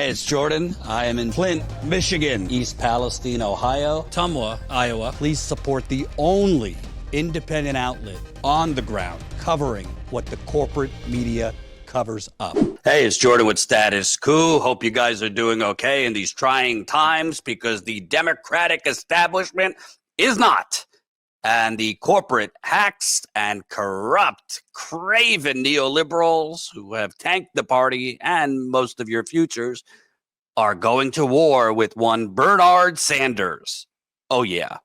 Hey, it's Jordan. I am in Flint, Michigan, East Palestine, Ohio, Tumwa, Iowa. Please support the only independent outlet on the ground covering what the corporate media covers up. Hey, it's Jordan with Status Coup. Hope you guys are doing okay in these trying times, because the Democratic establishment is not. And the corporate hacks and corrupt, craven neoliberals who have tanked the party and most of your futures are going to war with one Bernard Sanders. Oh, yeah.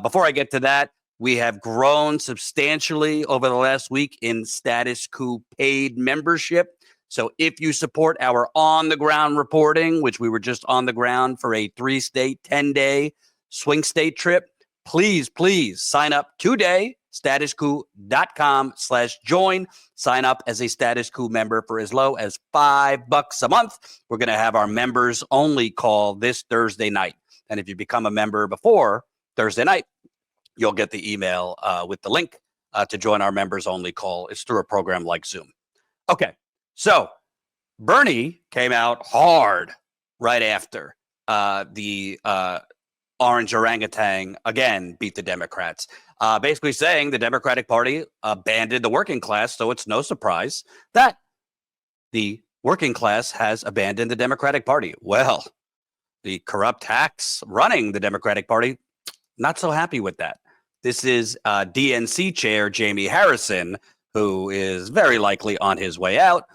Before I get to that, we have grown substantially over the last week in Status Coup paid membership. So if you support our on-the-ground reporting, which we were just on the ground for a 3-state, 10-day swing state trip, please sign up today, statuscoup.com/join. Sign up as a Status Coup member for as low as $5 a month. We're going to have our members only call this Thursday night. And if you become a member before Thursday night, you'll get the email with the link to join our members only call. It's through a program like Zoom. Okay, so Bernie came out hard right after the orange orangutan again beat the Democrats, basically saying the Democratic Party abandoned the working class. So it's no surprise that the working class has abandoned the Democratic Party. Well, the corrupt hacks running the Democratic Party, not so happy with that. This is DNC Chair Jamie Harrison, who is very likely on his way out.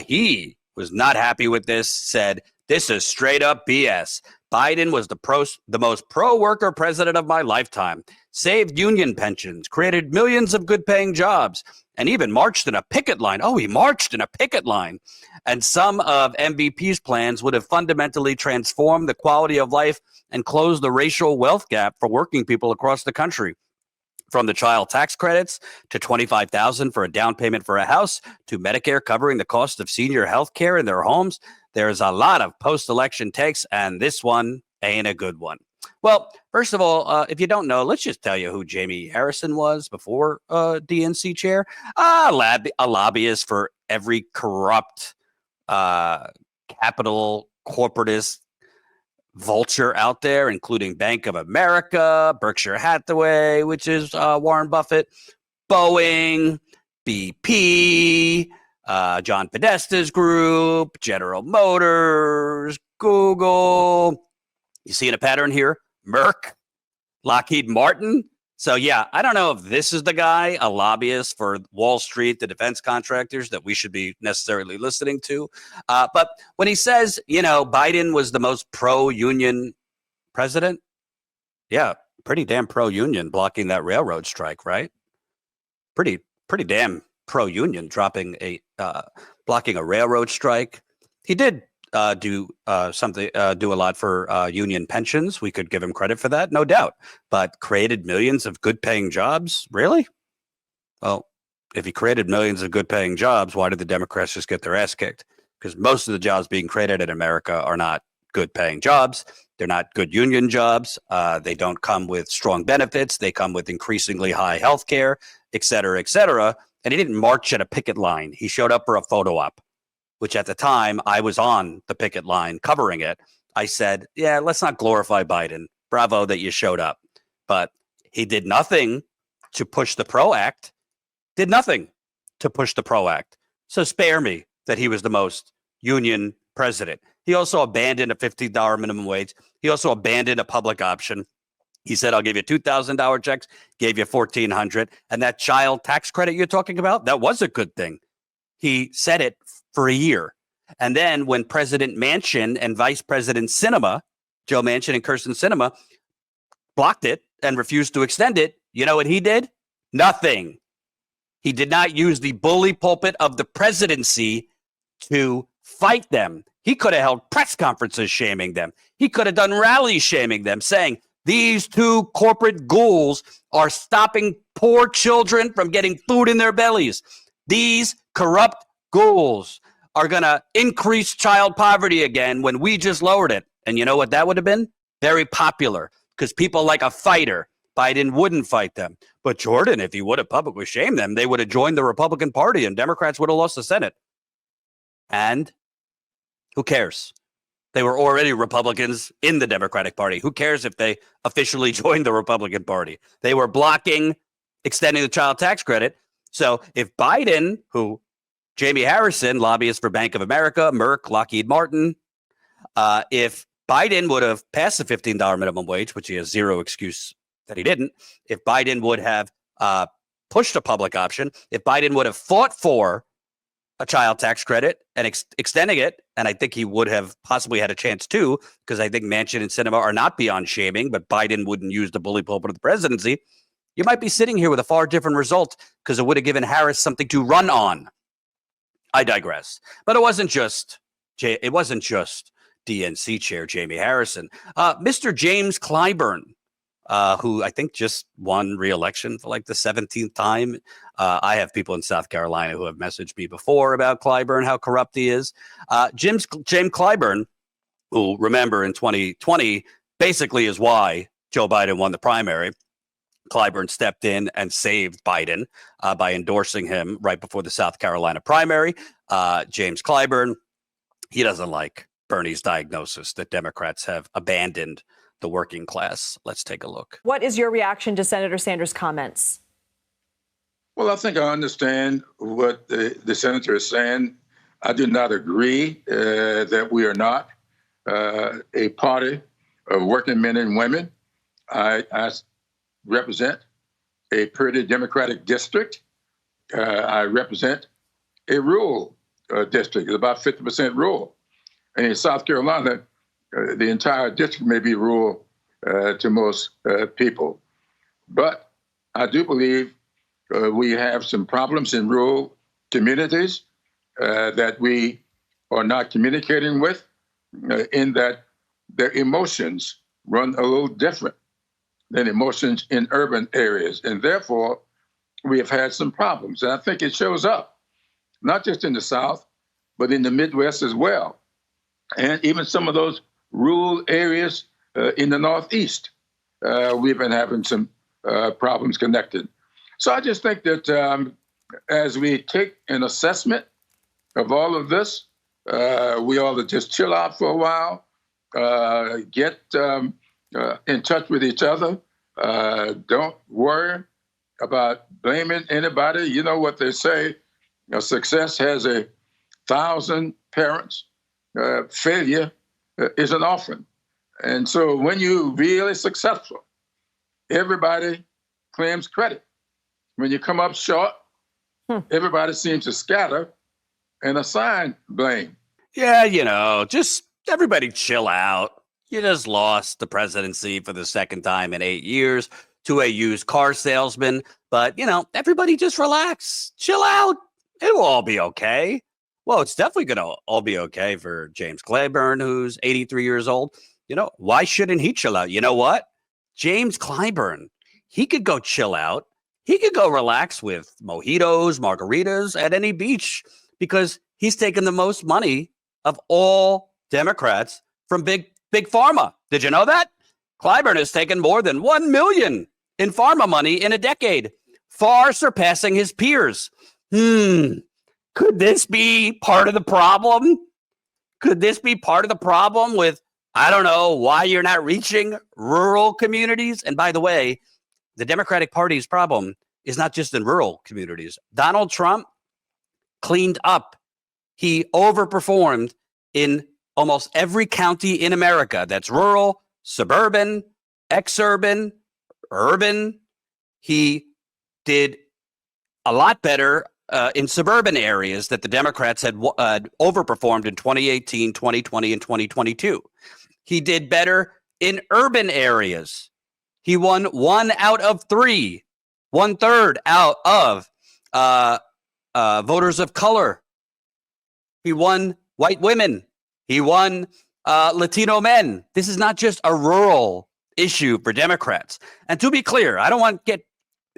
He was not happy with this, said, "This is straight up BS. Biden was the most pro-worker president of my lifetime, saved union pensions, created millions of good-paying jobs, and even marched in a picket line." Oh, he marched in a picket line. "And some of MVP's plans would have fundamentally transformed the quality of life and closed the racial wealth gap for working people across the country. From the child tax credits to $25,000 for a down payment for a house to Medicare covering the cost of senior health care in their homes. There's a lot of post-election takes, and this one ain't a good one." Well, first of all, if you don't know, let's just tell you who Jamie Harrison was before DNC chair. A lobbyist for every corrupt capital corporatist vulture out there, including Bank of America, Berkshire Hathaway, which is Warren Buffett, Boeing, BP, John Podesta's group, General Motors, Google. You seeing a pattern here? Merck, Lockheed Martin. So yeah, I don't know if this is the guy, a lobbyist for Wall Street, the defense contractors, that we should be necessarily listening to. But when he says, Biden was the most pro-union president, yeah, pretty damn pro-union, blocking that railroad strike, right? Pretty damn pro-union, blocking a railroad strike. He did do a lot for union pensions. We could give him credit for that, no doubt. But created millions of good-paying jobs? Really? Well, if he created millions of good-paying jobs, why did the Democrats just get their ass kicked? Because most of the jobs being created in America are not good-paying jobs. They're not good union jobs. They don't come with strong benefits. They come with increasingly high health care, et cetera, et cetera. And he didn't march at a picket line. He showed up for a photo op, which at the time I was on the picket line covering it. I said, yeah, let's not glorify Biden. Bravo that you showed up. But he did nothing to push the PRO Act, So spare me that he was the most union president. He also abandoned a $50 minimum wage. He also abandoned a public option. He said, I'll give you $2,000 checks, gave you $1,400. And that child tax credit you're talking about, that was a good thing. He said it for a year. And then when President Manchin and Vice President Sinema, Joe Manchin and Kirsten Sinema, blocked it and refused to extend it, you know what he did? Nothing. He did not use the bully pulpit of the presidency to fight them. He could have held press conferences shaming them. He could have done rallies shaming them, saying these two corporate ghouls are stopping poor children from getting food in their bellies. These corrupt ghouls are going to increase child poverty again when we just lowered it. And you know what that would have been? Very popular, because people like a fighter. Biden wouldn't fight them. But Jordan, if he would have publicly shamed them, they would have joined the Republican Party and Democrats would have lost the Senate. And who cares? They were already Republicans in the Democratic Party. Who cares if they officially joined the Republican Party? They were blocking extending the child tax credit. So if Biden, who Jamie Harrison, lobbyist for Bank of America, Merck, Lockheed Martin, if Biden would have passed the $15 minimum wage, which he has zero excuse that he didn't, if Biden would have pushed a public option, if Biden would have fought for a child tax credit and extending it, and I think he would have possibly had a chance too, because I think Manchin and Sinema are not beyond shaming, but Biden wouldn't use the bully pulpit of the presidency, you might be sitting here with a far different result because it would have given Harris something to run on. I digress. But it wasn't just DNC chair Jamie Harrison. Mr. James Clyburn, who I think just won re-election for like the 17th time. I have people in South Carolina who have messaged me before about Clyburn, how corrupt he is. James Clyburn, who, remember, in 2020 basically is why Joe Biden won the primary. Clyburn stepped in and saved Biden by endorsing him right before the South Carolina primary. James Clyburn, he doesn't like Bernie's diagnosis that Democrats have abandoned the working class. Let's take a look. What is your reaction to Senator Sanders' comments? Well, I think I understand what the senator is saying. I do not agree that we are not a party of working men and women. I represent a pretty Democratic district. I represent a rural district. It's about 50% rural. And in South Carolina, the entire district may be rural to most people. But I do believe we have some problems in rural communities that we are not communicating with, in that their emotions run a little different than emotions in urban areas. And therefore, we have had some problems. And I think it shows up, not just in the South, but in the Midwest as well. And even some of those rural areas in the Northeast, we've been having some problems connected. So I just think that as we take an assessment of all of this, we ought to just chill out for a while, get in touch with each other. Don't worry about blaming anybody. You know what they say, success has 1,000 parents. Failure is an orphan. And so when you're really successful, everybody claims credit. When you come up short, everybody seems to scatter and assign blame. Yeah, just everybody chill out. You just lost the presidency for the second time in 8 years to a used car salesman. But, everybody just relax, chill out. It will all be okay. Well, it's definitely going to all be okay for James Clyburn, who's 83 years old. Why shouldn't he chill out? You know what? James Clyburn, he could go chill out. He could go relax with mojitos, margaritas at any beach because he's taken the most money of all Democrats from big pharma. Did you know that? Clyburn has taken more than $1 million in pharma money in a decade, far surpassing his peers. Could this be part of the problem? Could this be part of the problem with, I don't know, why you're not reaching rural communities? And by the way, the Democratic Party's problem is not just in rural communities. Donald Trump cleaned up. He overperformed in almost every county in America. That's rural, suburban, exurban, urban. He did a lot better in suburban areas that the Democrats had overperformed in 2018, 2020, and 2022. He did better in urban areas. He won 1 out of 3, 1/3 out of voters of color. He won white women. He won Latino men. This is not just a rural issue for Democrats. And to be clear, I don't want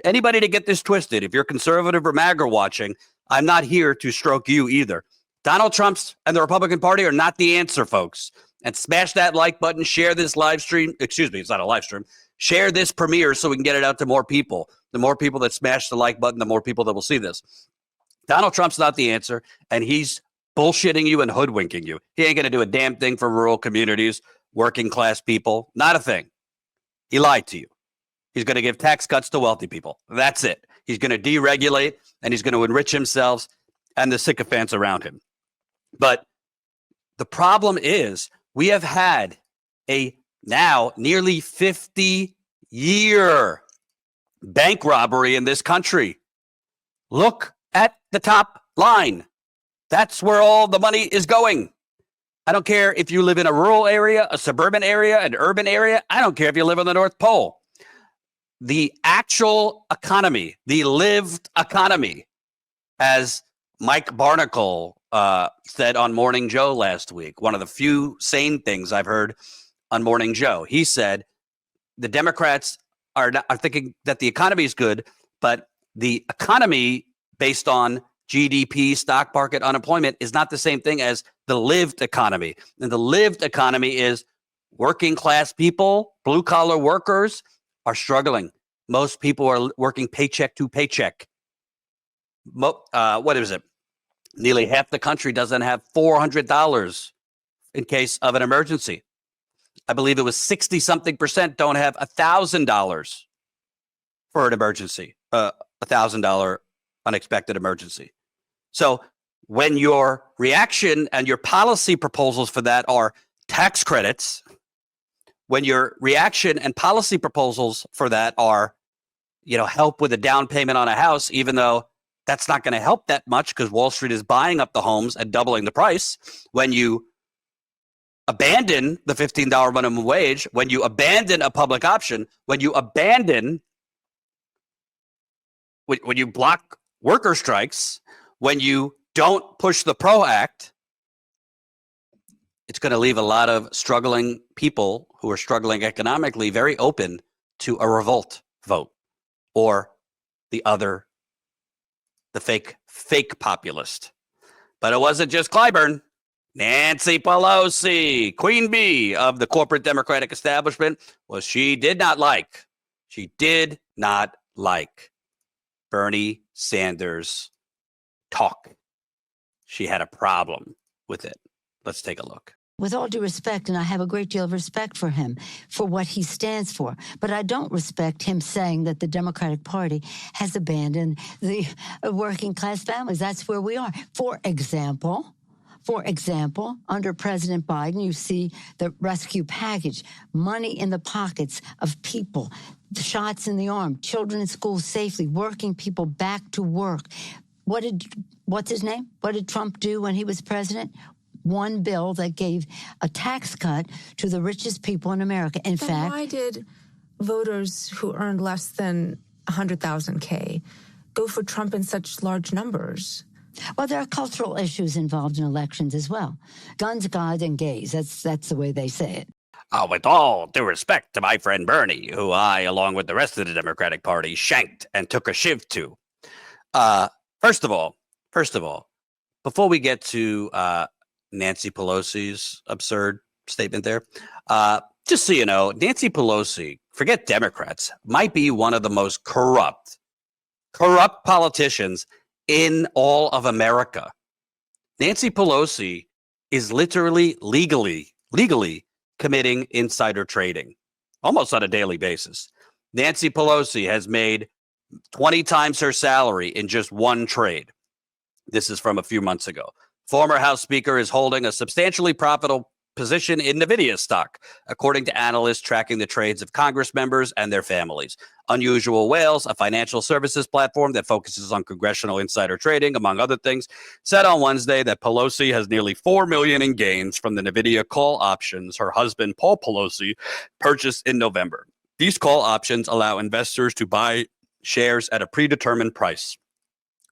anybody to get this twisted. If you're conservative or MAGA watching, I'm not here to stroke you either. Donald Trump and the Republican Party are not the answer, folks. And smash that like button, share this live stream. Excuse me, it's not a live stream. Share this premiere so we can get it out to more people. The more people that smash the like button, the more people that will see this. Donald Trump's not the answer, and he's bullshitting you and hoodwinking you. He ain't going to do a damn thing for rural communities, working class people. Not a thing. He lied to you. He's going to give tax cuts to wealthy people. That's it. He's going to deregulate, and he's going to enrich himself and the sycophants around him. But the problem is we have had a now nearly 50-year bank robbery in this country. Look at the top line. That's where all the money is going. I don't care if you live in a rural area, a suburban area, an urban area. I don't care if you live on the North Pole. The actual economy, the lived economy, as Mike Barnacle said on Morning Joe last week, one of the few sane things I've heard on Morning Joe. He said the Democrats are thinking that the economy is good, but the economy based on GDP, stock market, unemployment is not the same thing as the lived economy. And the lived economy is working class people, blue collar workers are struggling. Most people are working paycheck to paycheck. What is it? Nearly half the country doesn't have $400 in case of an emergency. I believe it was 60-something% don't have $1,000 for an emergency, $1,000 unexpected emergency. So when your reaction and your policy proposals for that are tax credits, when your reaction and policy proposals for that are, help with a down payment on a house, even though that's not going to help that much because Wall Street is buying up the homes and doubling the price. When you abandon the $15 minimum wage, when you abandon a public option, when you block worker strikes, when you don't push the PRO Act, it's going to leave a lot of struggling people who are struggling economically very open to a revolt vote or the fake populist. But it wasn't just Clyburn. Nancy Pelosi, Queen Bee of the corporate Democratic establishment, she did not like Bernie Sanders' talk. She had a problem with it. Let's take a look. With all due respect, and I have a great deal of respect for him, for what he stands for, but I don't respect him saying that the Democratic Party has abandoned the working class families. That's where we are. For example, under President Biden, you see the rescue package, money in the pockets of people, shots in the arm, children in school safely, working people back to work. What's his name? What did Trump do when he was president? One bill that gave a tax cut to the richest people in America. In fact, why did voters who earned less than 100,000 K go for Trump in such large numbers? Well, there are cultural issues involved in elections as well. Guns, God, and gays. That's the way they say it. With all due respect to my friend Bernie, who I, along with the rest of the Democratic Party, shanked and took a shiv to. First of all, before we get to Nancy Pelosi's absurd statement there, just so you know, Nancy Pelosi, forget Democrats, might be one of the most corrupt politicians in all of America. Nancy Pelosi is literally legally committing insider trading almost on a daily basis. Nancy Pelosi has made 20 times her salary in just one trade. This is from a few months ago. Former House Speaker is holding a substantially profitable position in NVIDIA stock, according to analysts tracking the trades of Congress members and their families. Unusual Whales, a financial services platform that focuses on congressional insider trading, among other things, said on Wednesday that Pelosi has nearly $4 million in gains from the NVIDIA call options her husband, Paul Pelosi, purchased in November. These call options allow investors to buy shares at a predetermined price.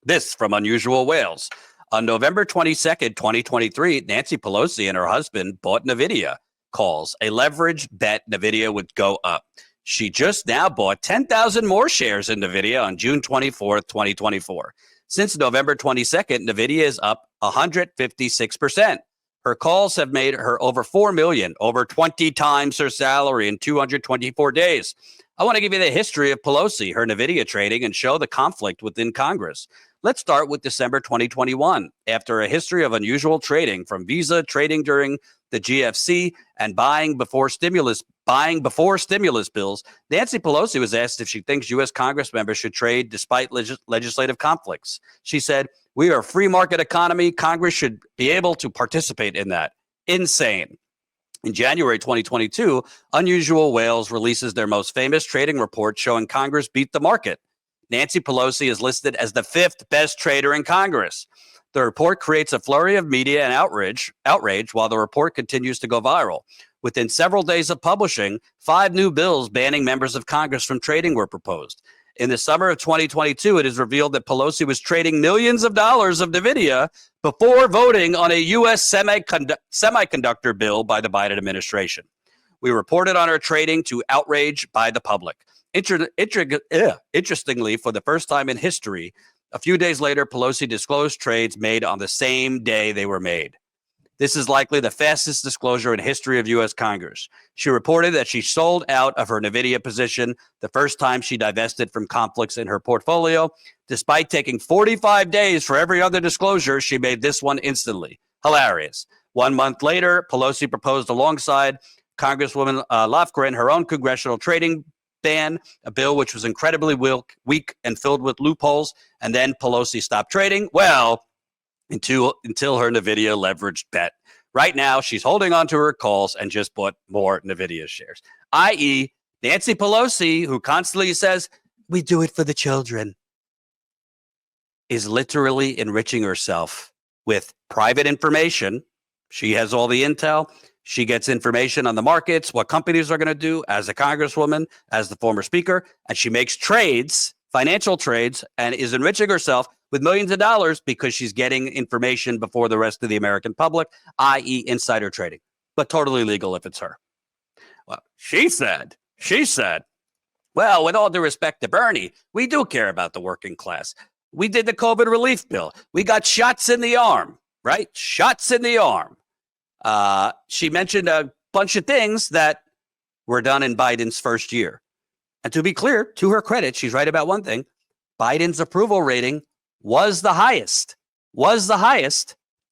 This from Unusual Whales. On November 22nd, 2023, Nancy Pelosi and her husband bought NVIDIA calls, a leveraged bet NVIDIA would go up. She just now bought 10,000 more shares in NVIDIA on June 24th, 2024. Since November 22nd, NVIDIA is up 156%. Her calls have made her over $4 million, over 20 times her salary in 224 days. I want to give you the history of Pelosi, her NVIDIA trading, and show the conflict within Congress. Let's start with December 2021. After a history of unusual trading, from Visa trading during the GFC and buying before stimulus bills, Nancy Pelosi was asked if she thinks U.S. Congress members should trade despite legislative conflicts. She said, "We are a free market economy. Congress should be able to participate in that." Insane. In January 2022, Unusual Whales releases their most famous trading report showing Congress beat the market. Nancy Pelosi is listed as the 5th best trader in Congress. The report creates a flurry of media and outrage while the report continues to go viral. Within several days of publishing, 5 new bills banning members of Congress from trading were proposed. In the summer of 2022, it is revealed that Pelosi was trading millions of dollars of NVIDIA before voting on a U.S. semiconductor bill by the Biden administration. We reported on her trading to outrage by the public. Interestingly, for the first time in history, a few days later, Pelosi disclosed trades made on the same day they were made. This is likely the fastest disclosure in history of U.S. Congress. She reported that she sold out of her NVIDIA position, the first time she divested from conflicts in her portfolio. Despite taking 45 days for every other disclosure, she made this one instantly. Hilarious. 1 month later, Pelosi proposed alongside Congresswoman Lofgren her own congressional trading ban, a bill which was incredibly weak and filled with loopholes, and then Pelosi stopped trading. Well, until her NVIDIA leveraged bet. Right now, she's holding on to her calls and just bought more NVIDIA shares, i.e. Nancy Pelosi, who constantly says, "We do it for the children," is literally enriching herself with private information. She has all the intel. She gets information on the markets, what companies are going to do as a congresswoman, as the former speaker, and she makes trades, financial trades, and is enriching herself with millions of dollars because she's getting information before the rest of the American public, i.e. insider trading, but totally legal if it's her. Well, she said, well, with all due respect to Bernie, we do care about the working class. We did the COVID relief bill. We got shots in the arm, right? Shots in the arm. She mentioned a bunch of things that were done in Biden's first year. And to be clear, to her credit, she's right about one thing. Biden's approval rating was the highest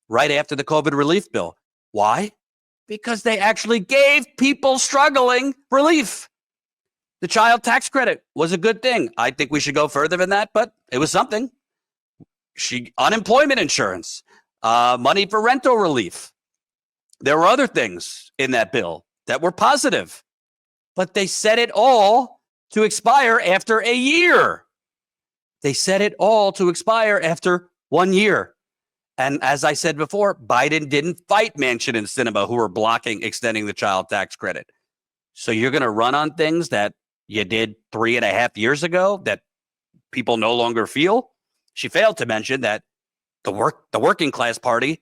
right after the COVID relief bill. Why? Because they actually gave people struggling relief. The child tax credit was a good thing. I think we should go further than that, but it was something. Unemployment insurance, money for rental relief. There were other things in that bill that were positive, but they set it all to expire after a year. They set it all to expire after 1 year. And as I said before, Biden didn't fight Manchin and Sinema, who were blocking extending the child tax credit. So you're going to run on things that you did 3.5 years ago that people no longer feel? She failed to mention that the working class party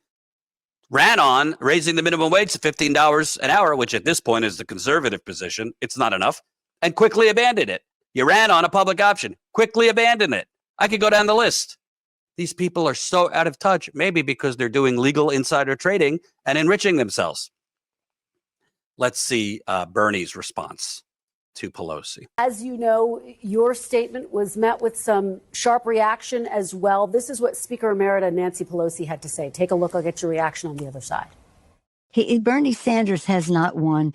ran on raising the minimum wage to $15 an hour, which at this point is the conservative position. It's not enough, and quickly abandoned it. You ran on a public option, quickly abandoned it. I could go down the list. These people are so out of touch, maybe because they're doing legal insider trading and enriching themselves. Let's see Bernie's response to Pelosi. As you know, your statement was met with some sharp reaction as well. This is what Speaker Emerita Nancy Pelosi had to say. Take a look. I'll get your reaction on the other side. Bernie Sanders has not won.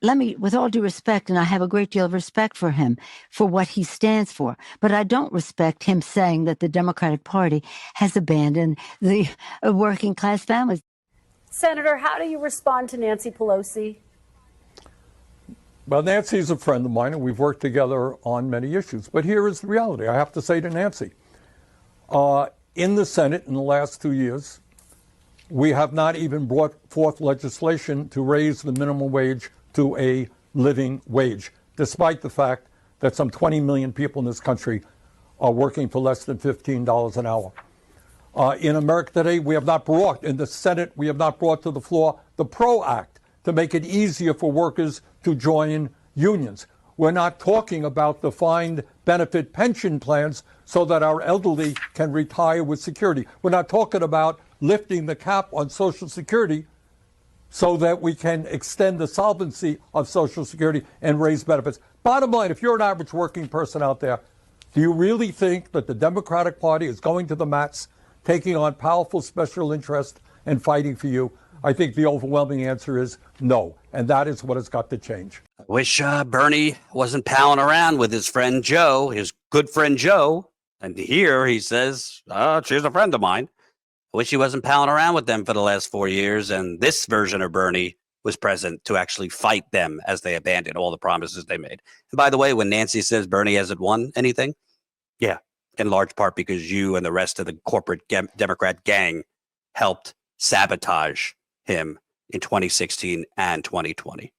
Let me, with all due respect, and I have a great deal of respect for him, for what he stands for, but I don't respect him saying that the Democratic Party has abandoned the working class families. Senator, how do you respond to Nancy Pelosi? Well, Nancy's a friend of mine, and we've worked together on many issues. But here is the reality. I have to say to Nancy, in the Senate in the last 2 years, we have not even brought forth legislation to raise the minimum wage to a living wage, despite the fact that some 20 million people in this country are working for less than $15 an hour. In America today, we have not brought, in the Senate, we have not brought to the floor the PRO Act to make it easier for workers to join unions. We're not talking about defined benefit pension plans so that our elderly can retire with security. We're not talking about lifting the cap on Social Security so that we can extend the solvency of Social Security and raise benefits. Bottom line, if you're an average working person out there, Do you really think that the Democratic Party is going to the mats, taking on powerful special interests and fighting for you? I think the overwhelming answer is no, and that is what has got to change. I wish Bernie wasn't palling around with his friend Joe, his good friend Joe. And here he says, she's a friend of mine. I wish he wasn't palling around with them for the last 4 years. And this version of Bernie was present to actually fight them as they abandoned all the promises they made. And by the way, when Nancy says Bernie hasn't won anything, yeah, in large part because you and the rest of the corporate Democrat gang helped sabotage him in 2016 and 2020.